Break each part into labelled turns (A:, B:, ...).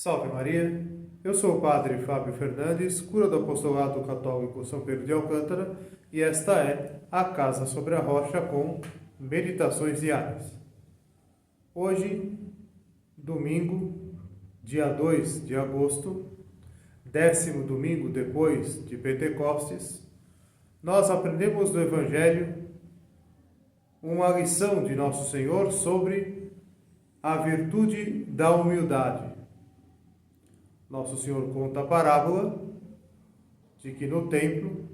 A: Salve Maria, eu sou o Padre Fábio Fernandes, cura do Apostolado Católico São Pedro de Alcântara, e esta é a Casa sobre a Rocha com Meditações Diárias. Hoje, domingo, dia 2 de agosto, 10º domingo depois de Pentecostes, nós aprendemos do Evangelho uma lição de Nosso Senhor sobre a virtude da humildade. Nosso Senhor conta a parábola de que no templo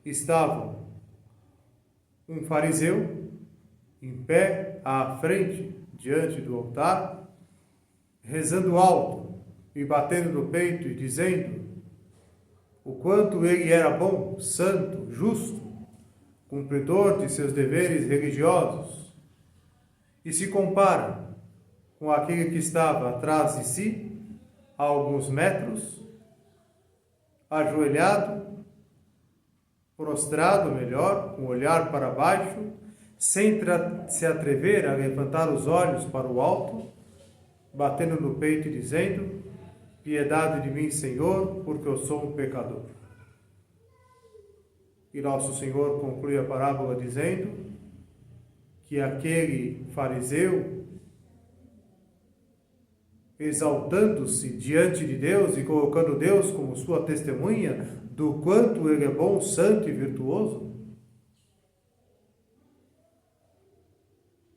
A: estava um fariseu em pé à frente, diante do altar, rezando alto e batendo no peito e dizendo o quanto ele era bom, santo, justo, cumpridor de seus deveres religiosos, e se compara com aquele que estava atrás de si, a alguns metros, ajoelhado, prostrado melhor, com o olhar para baixo, sem se atrever a levantar os olhos para o alto, batendo no peito e dizendo: piedade de mim, Senhor, porque eu sou um pecador. E Nosso Senhor conclui a parábola dizendo que aquele fariseu, exaltando-se diante de Deus e colocando Deus como sua testemunha do quanto ele é bom, santo e virtuoso,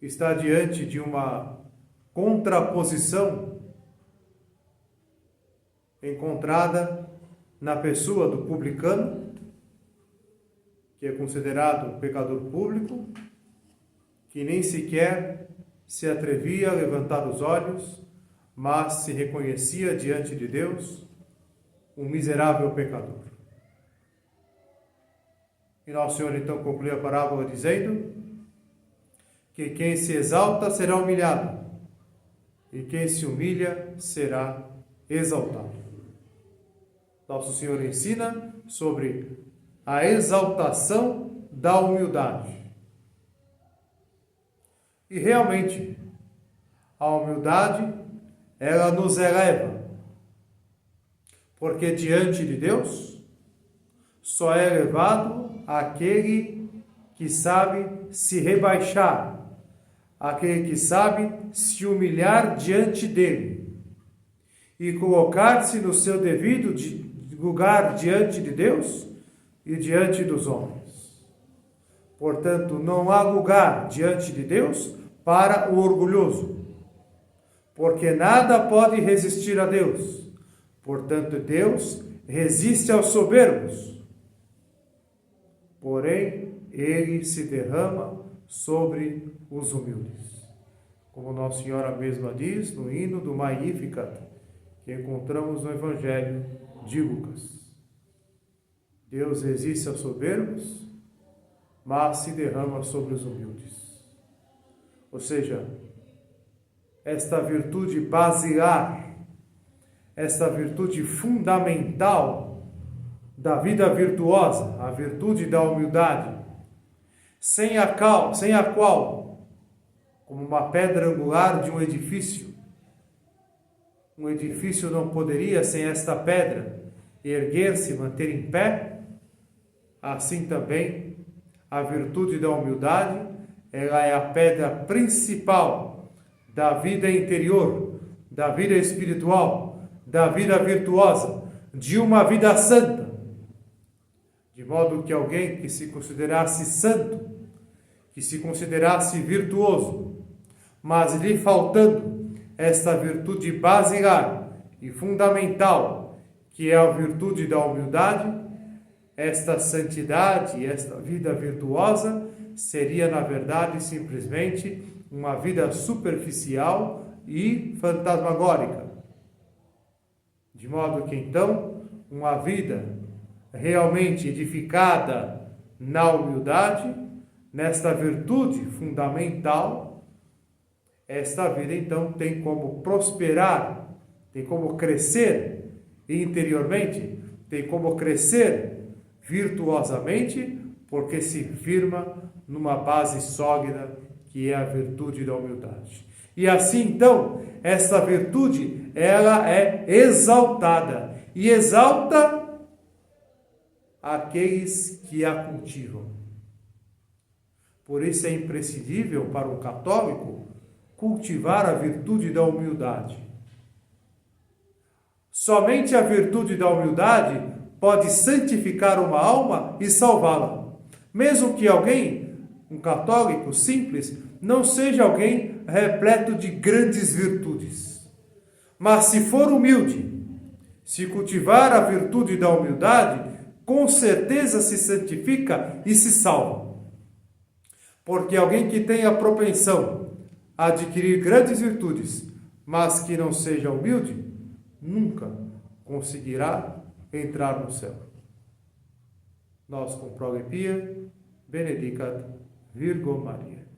A: está diante de uma contraposição encontrada na pessoa do publicano, que é considerado um pecador público, que nem sequer se atrevia a levantar os olhos, mas se reconhecia diante de Deus um miserável pecador. E Nosso Senhor então conclui a parábola dizendo que quem se exalta será humilhado e quem se humilha será exaltado. Nosso Senhor ensina sobre a exaltação da humildade. E realmente, a humildade ela nos eleva, porque diante de Deus só é elevado aquele que sabe se rebaixar, aquele que sabe se humilhar diante dele e colocar-se no seu devido lugar diante de Deus e diante dos homens. Portanto, não há lugar diante de Deus para o orgulhoso, porque nada pode resistir a Deus. Portanto, Deus resiste aos soberbos, porém, Ele se derrama sobre os humildes. Como Nossa Senhora mesma diz no hino do Magnificat, que encontramos no Evangelho de Lucas. Deus resiste aos soberbos, mas se derrama sobre os humildes. Ou seja, esta virtude basilar, esta virtude fundamental da vida virtuosa, a virtude da humildade, sem a qual, como uma pedra angular de um edifício não poderia, sem esta pedra, erguer-se, manter em pé, assim também a virtude da humildade, ela é a pedra principal da vida interior, da vida espiritual, da vida virtuosa, de uma vida santa. De modo que alguém que se considerasse santo, que se considerasse virtuoso, mas lhe faltando esta virtude basilar e fundamental, que é a virtude da humildade, esta santidade, esta vida virtuosa, seria, na verdade, simplesmente uma vida superficial e fantasmagórica. De modo que, então, uma vida realmente edificada na humildade, nesta virtude fundamental, esta vida, então, tem como prosperar, tem como crescer interiormente, tem como crescer virtuosamente, porque se firma numa base sólida, que é a virtude da humildade. E assim, então, esta virtude, ela é exaltada e exalta aqueles que a cultivam. Por isso é imprescindível para um católico cultivar a virtude da humildade. Somente a virtude da humildade pode santificar uma alma e salvá-la. Mesmo que alguém, um católico simples, não seja alguém repleto de grandes virtudes. Mas se for humilde, se cultivar a virtude da humildade, com certeza se santifica e se salva. Porque alguém que tenha a propensão a adquirir grandes virtudes, mas que não seja humilde, nunca conseguirá entrar no céu. Nós com Prole Pia, benedicat Virgo Maria.